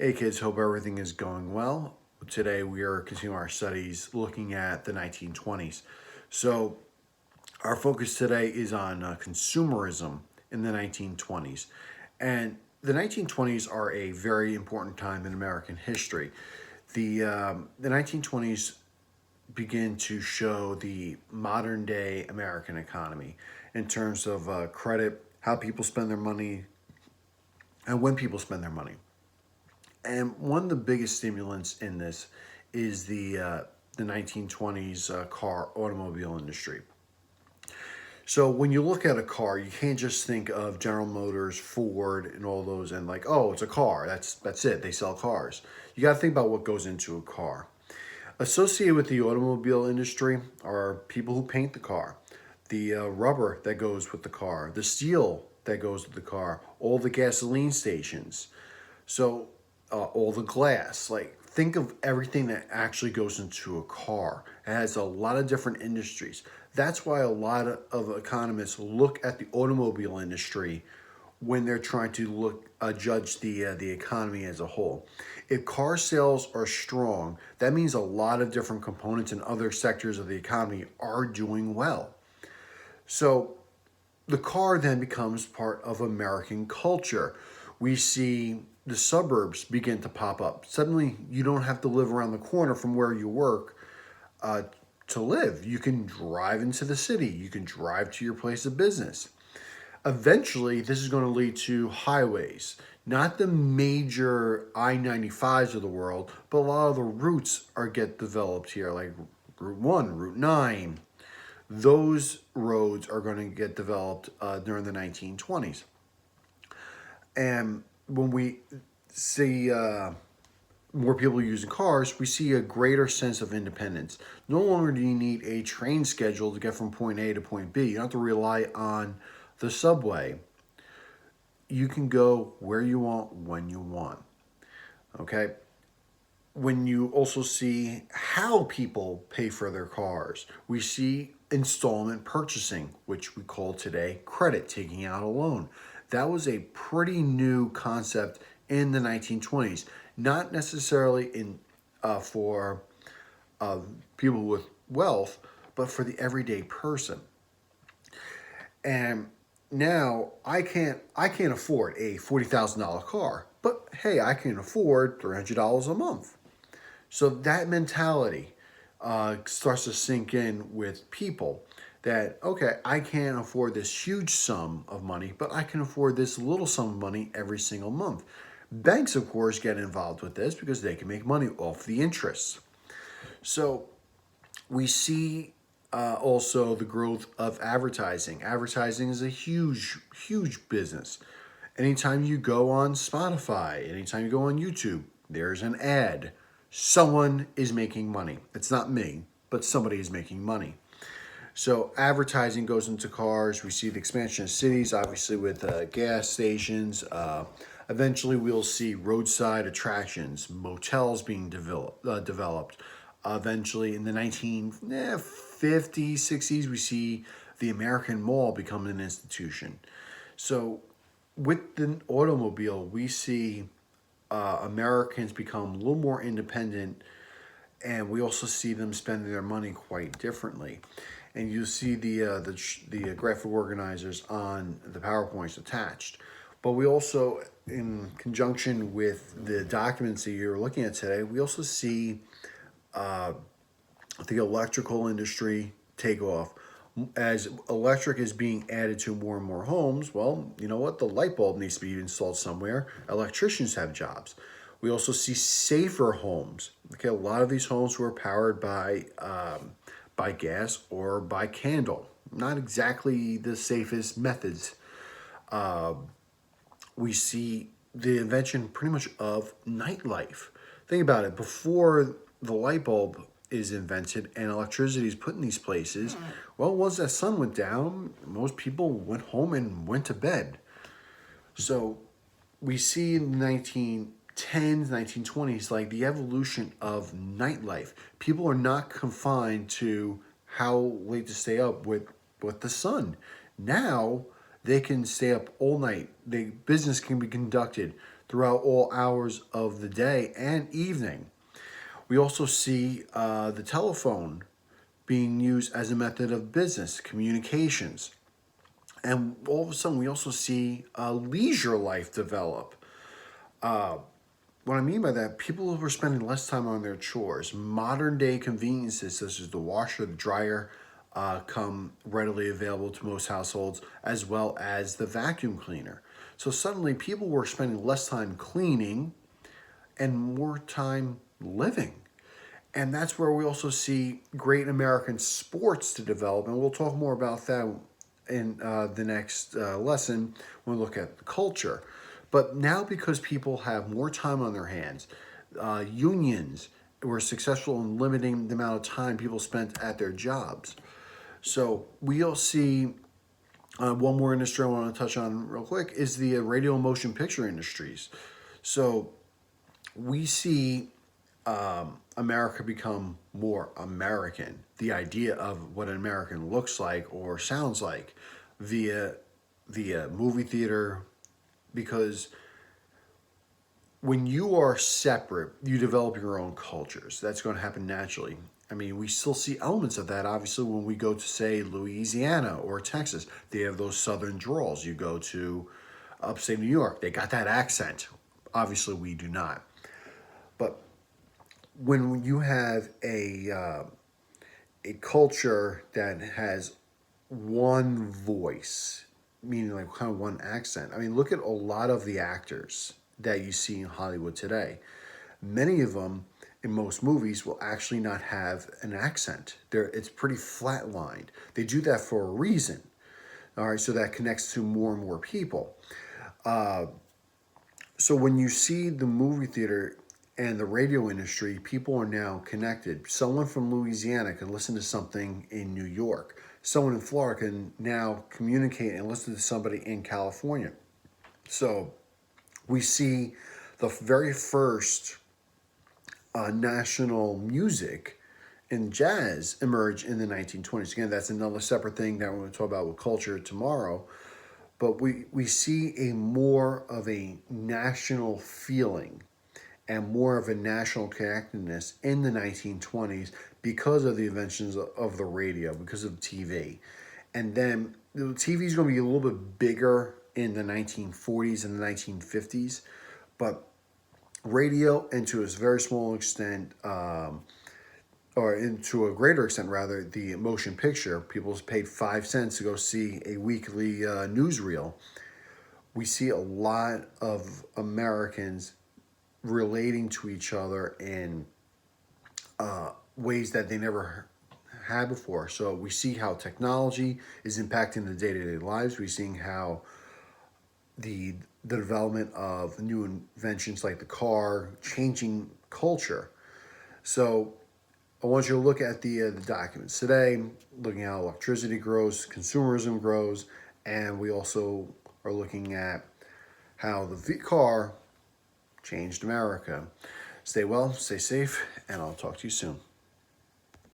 Hey kids, hope everything is going well. Today we are continuing our studies looking at the 1920s. So our focus today is on consumerism in the 1920s. And the 1920s are a very important time in American history. The 1920s begin to show the modern day American economy in terms of credit, how people spend their money, and when people spend their money. And one of the biggest stimulants in this is the 1920s car automobile industry. So when you look at a car, you can't just think of General Motors, Ford, and all those, and like, oh, it's a car. That's it. They sell cars. You got to think about what goes into a car. Associated with the automobile industry are people who paint the car, the rubber that goes with the car, the steel that goes with the car, all the gasoline stations. So all the glass. Like, think of everything that actually goes into a car. It has a lot of different industries. That's why a lot of economists look at the automobile industry when they're trying to judge the economy as a whole. If car sales are strong, that means a lot of different components in other sectors of the economy are doing well. So the car then becomes part of American culture. We see the suburbs begin to pop up. Suddenly, you don't have to live around the corner from where you work uh, to live. You can drive into the city. You can drive to your place of business. Eventually, this is going to lead to highways, not the major I-95s of the world, but a lot of the routes get developed here, like Route 1, Route 9. Those roads are going to get developed during the 1920s. And when we see more people using cars, we see a greater sense of independence. No longer do you need a train schedule to get from point A to point B. You don't have to rely on the subway. You can go where you want, when you want. Okay? When you also see how people pay for their cars, we see installment purchasing, which we call today credit, taking out a loan. That was a pretty new concept in the 1920s, not necessarily for people with wealth, but for the everyday person. And now I can't afford a $40,000 car, but hey, I can afford $300 a month. So that mentality starts to sink in with people that, okay, I can't afford this huge sum of money, but I can afford this little sum of money every single month. Banks, of course, get involved with this because they can make money off the interest. So we see also the growth of advertising. Advertising is a huge, huge business. Anytime you go on Spotify, anytime you go on YouTube, there's an ad. Someone is making money. It's not me, but somebody is making money. So advertising goes into cars. We see the expansion of cities, obviously with gas stations. Eventually, we'll see roadside attractions, motels being developed. Eventually, in the 1950s, 60s, we see the American Mall become an institution. So with the automobile, we see Americans become a little more independent, and we also see them spending their money quite differently. And you see the graphic organizers on the PowerPoints attached. But we also, in conjunction with the documents that you're looking at today, we also see the electrical industry take off. As electric is being added to more and more homes, well, you know what? The light bulb needs to be installed somewhere. Electricians have jobs. We also see safer homes. Okay, a lot of these homes were powered by gas or by candle. Not exactly the safest methods. We see the invention pretty much of nightlife. Think about it. Before the light bulb is invented and electricity is put in these places, well, once that sun went down, most people went home and went to bed. So we see in the 1910s, 1920s, like the evolution of nightlife. People are not confined to how late to stay up with the sun. Now they can stay up all night. Business can be conducted throughout all hours of the day and evening. We also see the telephone being used as a method of business communications. And all of a sudden, we also see leisure life develop. What I mean by that, people were spending less time on their chores. Modern day conveniences such as the washer, the dryer, come readily available to most households, as well as the vacuum cleaner. So suddenly, people were spending less time cleaning and more time living. And that's where we also see great American sports to develop. And we'll talk more about that in the next lesson when we look at the culture. But now, because people have more time on their hands, unions were successful in limiting the amount of time people spent at their jobs. So we'll see one more industry I want to touch on real quick is the radio and motion picture industries. So we see America become more American. The idea of what an American looks like or sounds like via the movie theater, because when you are separate, you develop your own cultures. That's going to happen naturally. I mean, we still see elements of that, obviously, when we go to, say, Louisiana or Texas. They have those southern drawls. You go to upstate New York, they got that accent. Obviously, we do not. But when you have a culture that has one voice, meaning like kind of one accent. I mean, look at a lot of the actors that you see in Hollywood today. Many of them in most movies will actually not have an accent. It's pretty flatlined. They do that for a reason. All right, so that connects to more and more people. So when you see the movie theater and the radio industry, people are now connected. Someone from Louisiana can listen to something in New York. Someone in Florida can now communicate and listen to somebody in California. So we see the very first national music in jazz emerge in the 1920s. Again, that's another separate thing that we're going to talk about with culture tomorrow. But we see a more of a national feeling and more of a national connectedness in the 1920s because of the inventions of the radio, because of TV. And then the TV is going to be a little bit bigger in the 1940s and the 1950s, but radio, and to a very small extent, or into a greater extent rather, the motion picture, people paid 5 cents to go see a weekly newsreel. We see a lot of Americans relating to each other in ways that they never had before. So we see how technology is impacting the day-to-day lives. We're seeing how the development of new inventions like the car changing culture. So I want you to look at the documents today, looking at how electricity grows, consumerism grows, and we also are looking at how the car changed America. Stay well, stay safe, and I'll talk to you soon.